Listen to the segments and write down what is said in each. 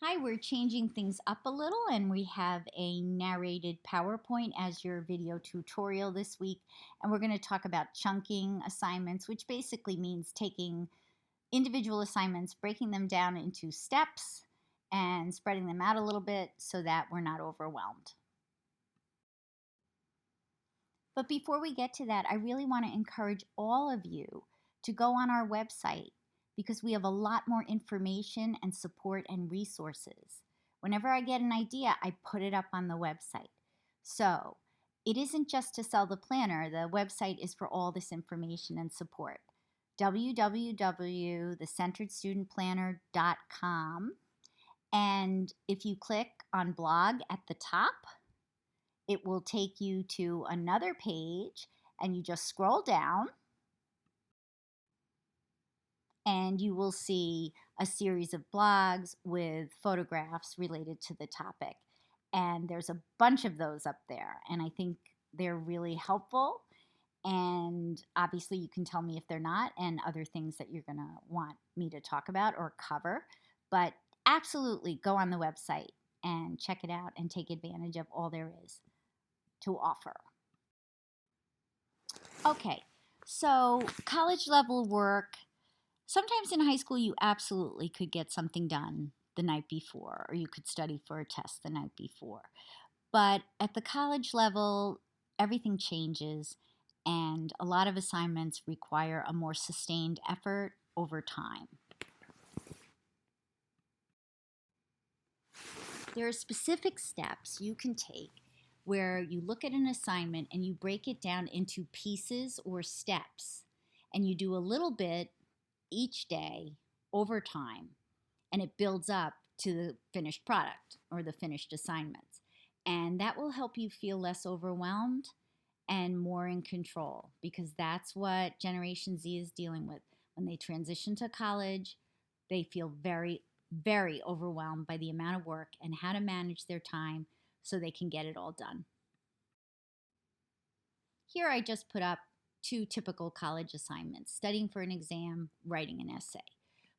Hi, we're changing things up a little and we have a narrated PowerPoint as your video tutorial this week. And we're going to talk about chunking assignments, which basically means taking individual assignments, breaking them down into steps, and spreading them out a little bit so that we're not overwhelmed. But before we get to that, I really want to encourage all of you to go on our website because we have a lot more information and support and resources. Whenever I get an idea, I put it up on the website. So it isn't just to sell the planner, the website is for all this information and support. www.thecenteredstudentplanner.com. And if you click on blog at the top, it will take you to another page and you just scroll down and you will see a series of blogs with photographs related to the topic. And there's a bunch of those up there, and I think they're really helpful. And obviously, you can tell me if they're not, and other things that you're going to want me to talk about or cover. But absolutely go on the website and check it out and take advantage of all there is to offer. Okay, so college level work. Sometimes in high school, you absolutely could get something done the night before, or you could study for a test the night before. But at the college level, everything changes, and a lot of assignments require a more sustained effort over time. There are specific steps you can take where you look at an assignment and you break it down into pieces or steps, and you do a little bit each day over time, and it builds up to the finished product or the finished assignments. And that will help you feel less overwhelmed and more in control, because that's what Generation Z is dealing with. When they transition to college, they feel very, very overwhelmed by the amount of work and how to manage their time so they can get it all done. Here I just put up two typical college assignments: studying for an exam, writing an essay.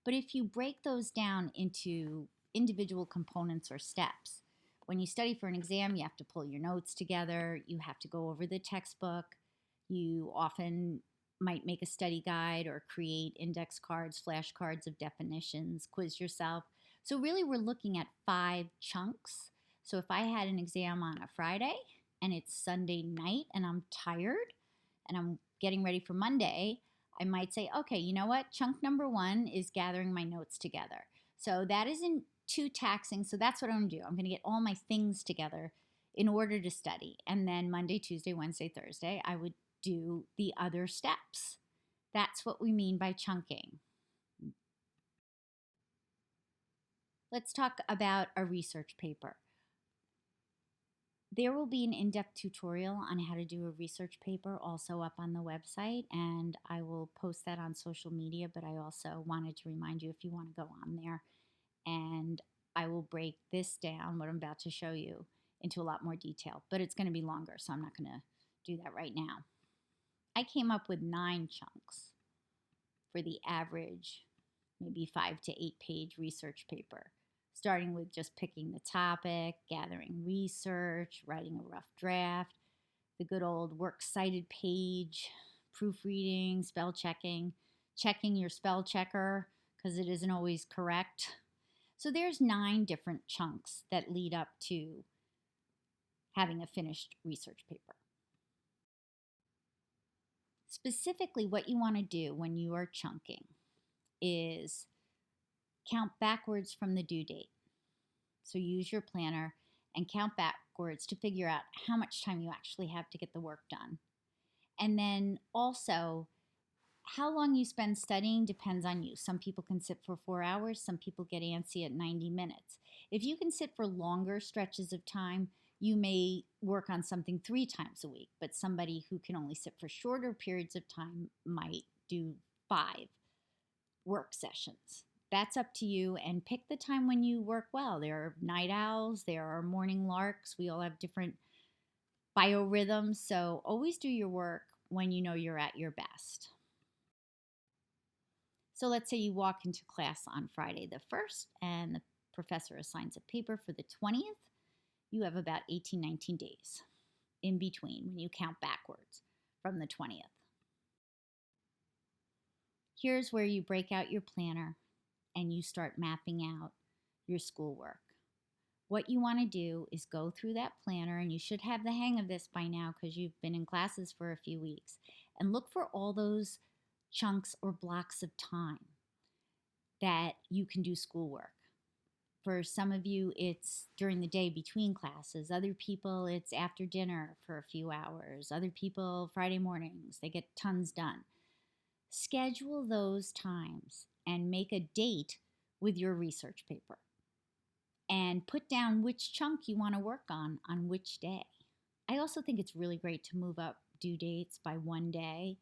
But if you break those down into individual components or steps, when you study for an exam, you have to pull your notes together, you have to go over the textbook, you often might make a study guide or create index cards, flashcards of definitions, quiz yourself. So really we're looking at 5 chunks. So if I had an exam on a Friday and it's Sunday night and I'm tired and I'm getting ready for Monday, I might say, okay, you know what? Chunk number 1 is gathering my notes together. So that isn't too taxing. So that's what I'm going to do. I'm going to get all my things together in order to study. And then Monday, Tuesday, Wednesday, Thursday, I would do the other steps. That's what we mean by chunking. Let's talk about a research paper. There will be an in-depth tutorial on how to do a research paper also up on the website, and I will post that on social media, but I also wanted to remind you if you want to go on there, and I will break this down, what I'm about to show you, into a lot more detail, but it's going to be longer, so I'm not going to do that right now. I came up with 9 chunks for the average, maybe 5 to 8 page research paper, starting with just picking the topic, gathering research, writing a rough draft, the good old works cited page, proofreading, spell checking, checking your spell checker because it isn't always correct. So there's 9 different chunks that lead up to having a finished research paper. Specifically, what you want to do when you are chunking is count backwards from the due date. So use your planner and count backwards to figure out how much time you actually have to get the work done. And then also, how long you spend studying depends on you. Some people can sit for 4 hours, some people get antsy at 90 minutes. If you can sit for longer stretches of time, you may work on something 3 times a week, but somebody who can only sit for shorter periods of time might do 5 work sessions. That's up to you, and pick the time when you work well. There are night owls, there are morning larks. We all have different biorhythms, so always do your work when you know you're at your best. So let's say you walk into class on Friday the 1st, and the professor assigns a paper for the 20th, you have about 18, 19 days in between when you count backwards from the 20th. Here's where you break out your planner and you start mapping out your schoolwork. What you want to do is go through that planner, and you should have the hang of this by now because you've been in classes for a few weeks, and look for all those chunks or blocks of time that you can do schoolwork. For some of you, it's during the day between classes. Other people, it's after dinner for a few hours. Other people, Friday mornings, they get tons done. Schedule those times and make a date with your research paper. And put down which chunk you want to work on which day. I also think it's really great to move up due dates by one day,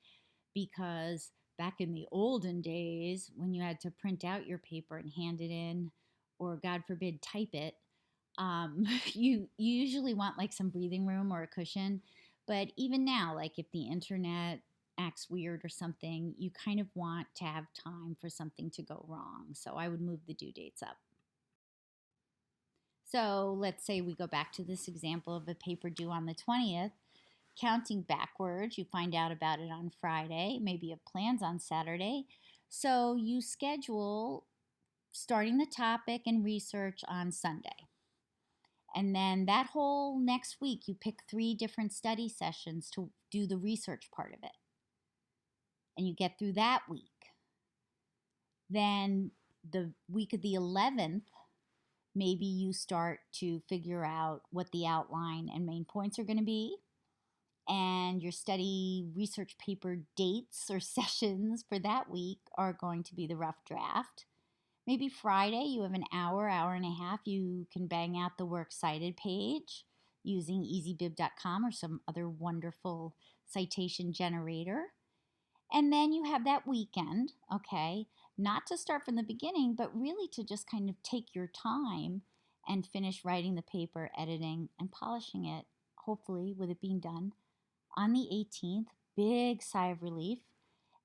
because back in the olden days when you had to print out your paper and hand it in, or God forbid type it, you usually want like some breathing room or a cushion. But even now, like if the internet acts weird or something, you kind of want to have time for something to go wrong. So I would move the due dates up. So let's say we go back to this example of a paper due on the 20th. Counting backwards, you find out about it on Friday. Maybe you have plans on Saturday. So you schedule starting the topic and research on Sunday. And then that whole next week, you pick 3 different study sessions to do the research part of it. And you get through that week. Then the week of the 11th, maybe you start to figure out what the outline and main points are going to be. And your study research paper dates or sessions for that week are going to be the rough draft. Maybe Friday, you have an hour and a half. You can bang out the Works Cited page using easybib.com or some other wonderful citation generator. And then you have that weekend, okay, not to start from the beginning, but really to just kind of take your time and finish writing the paper, editing, and polishing it, hopefully with it being done on the 18th. Big sigh of relief,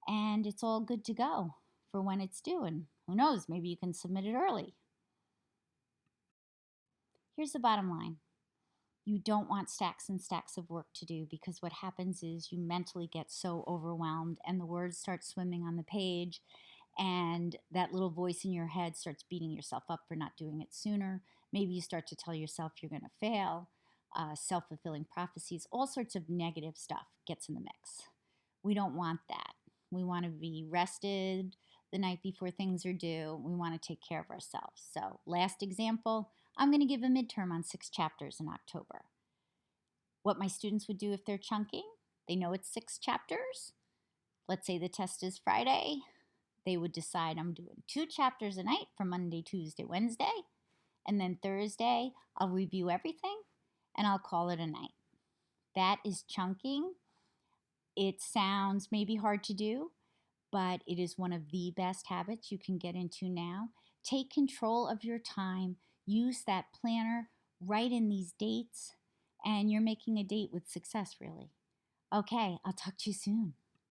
and it's all good to go for when it's due. And who knows, maybe you can submit it early. Here's the bottom line. You don't want stacks and stacks of work to do, because what happens is you mentally get so overwhelmed and the words start swimming on the page, and that little voice in your head starts beating yourself up for not doing it sooner. Maybe you start to tell yourself you're going to fail. Self-fulfilling prophecies, all sorts of negative stuff gets in the mix. We don't want that. We want to be rested the night before things are due. We want to take care of ourselves. So last example, I'm going to give a midterm on 6 chapters in October. What my students would do if they're chunking, they know it's 6 chapters. Let's say the test is Friday. They would decide I'm doing 2 chapters a night for Monday, Tuesday, Wednesday. And then Thursday, I'll review everything and I'll call it a night. That is chunking. It sounds maybe hard to do, but it is one of the best habits you can get into now. Take control of your time. Use that planner. Write in these dates, and you're making a date with success, really. Okay, I'll talk to you soon.